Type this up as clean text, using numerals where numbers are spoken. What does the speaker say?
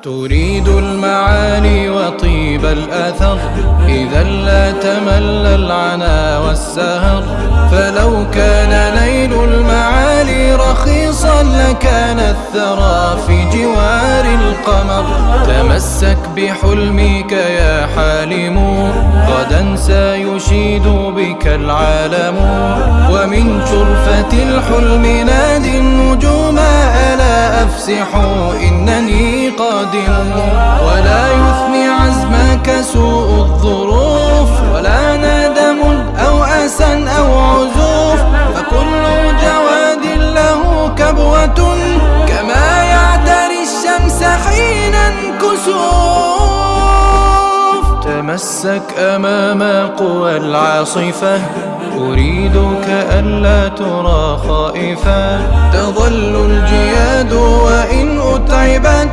تريد المعالي وطيب الأثر، إذا لا تمل العنا والسهر. فلو كان نيل المعالي رخيصا لكان الثرى في جوار القمر. تمسك بحلمك يا حالم، غدا سيشيد بك العالم. ومن شرفة الحلم نادي النجوم، ألا أفسحوا إنني قادم. ولا يثني عزمك سوء الظروف، ولا ندم أو أسى أو عزوف. فكل جواد له كبوة، كما يعتري الشمس حين انكسوف. تمسك أمام قوى العاصفة، أريدك ألا ترى خائفا. تظل الجياد وإن أتعبت،